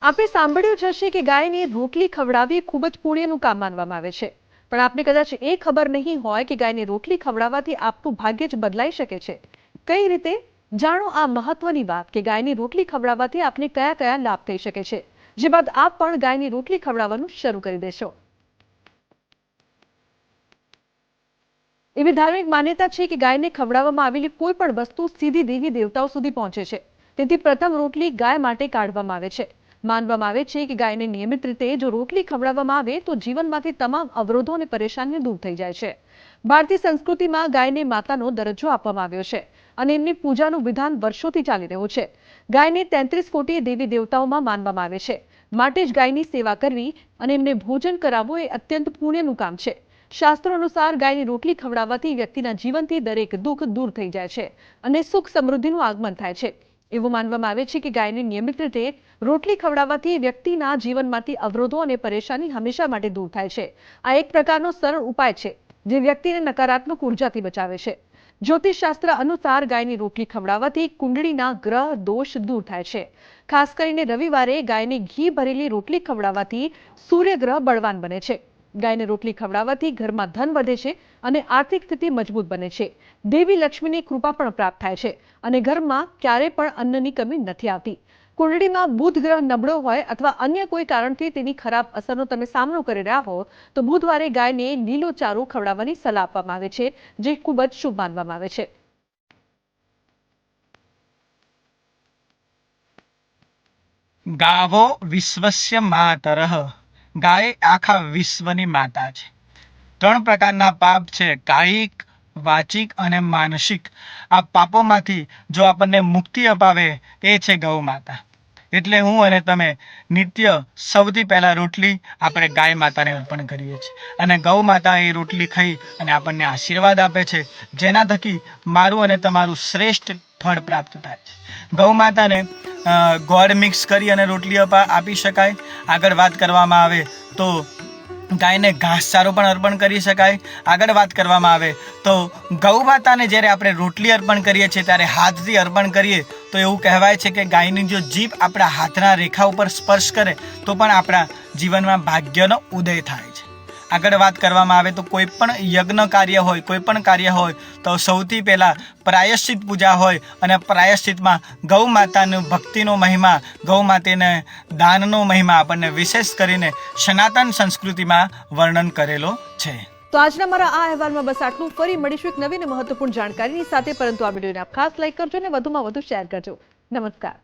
આપણે સાંભળ્યું જ હશે કે ગાયને રોટલી ખવડાવવી ખૂબ જ પુણ્યનું કામ માનવામાં આવે છે, પણ આપને કદાચ એ ખબર નહીં હોય કે ગાયને રોટલી ખવડાવવાથી આપનું ભાગ્ય જ બદલાઈ શકે છે। કઈ રીતે? જાણો આ મહત્વની વાત કે ગાયની રોટલી ખવડાવવાથી આપને કયા કયા લાભ થઈ શકે છે, જે બાદ આપ પણ ગાયની રોટલી ખવડાવવાનું શરૂ કરી દેશો। એવી ધાર્મિક માન્યતા છે કે ગાયને ખવડાવવામાં આવેલી કોઈ પણ વસ્તુ સીધી દેવી દેવતાઓ સુધી પહોંચે છે, તેથી પ્રથમ રોટલી ગાય માટે કાઢવામાં આવે છે। માનવામાં આવે છે કે ગાયને નિયમિત રીતે જો રોટલી ખવડાવવામાં આવે તો જીવનમાંથી તમામ અવરોધો અને પરેશાનીઓ દૂર થઈ જાય છે। ભારતીય સંસ્કૃતિમાં ગાયને માતાનો દરજ્જો આપવામાં આવ્યો છે અને એમની પૂજાનું વિધાન વર્ષોથી ચાલી રહ્યું છે। ગાયને 33 કોટી દેવી દેવતાઓમાં માનવામાં આવે છે, માટે જ ગાયની સેવા કરવી અને એમને ભોજન કરાવવું એ અત્યંત પુણ્યનું કામ છે। શાસ્ત્રો અનુસાર ગાયની રોટલી ખવડાવવાથી વ્યક્તિના જીવનથી દરેક દુઃખ દૂર થઈ જાય છે અને સુખ સમૃદ્ધિનું આગમન થાય છે। એવું માનવામાં આવે છે કે ગાયને નિયમિત રીતે રોટલી ખવડાવવાથી વ્યક્તિના જીવનમાંથી અવરોધો અને પરેશાની હંમેશા માટે દૂર થાય છે। આ એક પ્રકારનો સરળ ઉપાય છે જે વ્યક્તિને નકારાત્મક ઉર્જાથી બચાવે છે। જ્યોતિષશાસ્ત્ર અનુસાર ગાયની રોટલી ખવડાવવાથી કુંડળીના ગ્રહ દોષ દૂર થાય છે। ખાસ કરીને રવિવારે ગાયને ઘી ભરેલી રોટલી ખવડાવવાથી સૂર્યગ્રહ બળવાન બને છે। ગાયને રોટલી ખવડાવવાથી ઘરમાં ધન વધે છે અને આર્થિક સ્થિતિ મજબૂત બને છે। દેવી લક્ષ્મીની કૃપા પણ પ્રાપ્ત થાય છે અને ઘરમાં ક્યારેય પણ અન્નની કમી નથી આવતી। કુંડળીમાં બુધ ગ્રહ નબળો હોય અથવા અન્ય કોઈ કારણથી તેની ખરાબ અસરનો તમે સામનો કરી રહ્યા હો તો બુધવારે ગાયને લીલો ચારો ખવડાવવાની સલાહ આપવામાં આવે છે, જે ખૂબ જ શુભ માનવામાં આવે છે। ગાવો વિશ્વસ્ય માતરઃ। ગાય આખા વિશ્વની માતા છે। 3 પ્રકારના પાપ છે: કાયિક, વાચિક અને માનસિક। આ પાપોમાંથી જો આપણને મુક્તિ અપાવે એ છે ગૌ માતા। એટલે હું અને તમે નિત્ય સૌથી પહેલા રોટલી આપણે ગાય માતાને અર્પણ કરીએ છીએ અને ગૌ માતા એ રોટલી ખાઈ અને આપણને આશીર્વાદ આપે છે, જેના થકી મારું અને તમારું શ્રેષ્ઠ ફળ પ્રાપ્ત થાય છે। ગૌ માતાને ગોળ મિક્સ કરી અને રોટલી આપી શકાય। આગળ વાત કરવામાં આવે તો ગાયને ઘાસચારો પણ અર્પણ કરી શકાય। આગળ વાત કરવામાં આવે તો ગૌ માતાને જ્યારે આપણે રોટલી અર્પણ કરીએ છીએ ત્યારે હાથથી અર્પણ કરીએ તો એવું કહેવાય છે કે ગાયની જો જીભ આપણા હાથના રેખા ઉપર સ્પર્શ કરે તો પણ આપણા જીવનમાં ભાગ્યનો ઉદય થાય છે। આગળ વાત કરવામાં આવે તો કોઈ પણ યજ્ઞ કાર્ય હોય, કોઈ પણ કાર્ય હોય તો સૌથી પહેલાં પ્રાયશ્ચિત પૂજા હોય અને પ્રાયશ્ચિતમાં ગૌ માતાનું ભક્તિનો મહિમા, ગૌ માતાને દાનનો મહિમા આપણને વિશેષ કરીને સનાતન સંસ્કૃતિમાં વર્ણન કરેલો છે। તો આજના મારા આ અહેવાલમાં બસ આટલું। ફરી મળીશું એક નવી અને મહત્વપૂર્ણ જાણકારીની સાથે, પરંતુ આ વિડીયોને આપ ખાસ લાઈક કરજો અને વધુમાં વધુ શેર કરજો। નમસ્કાર।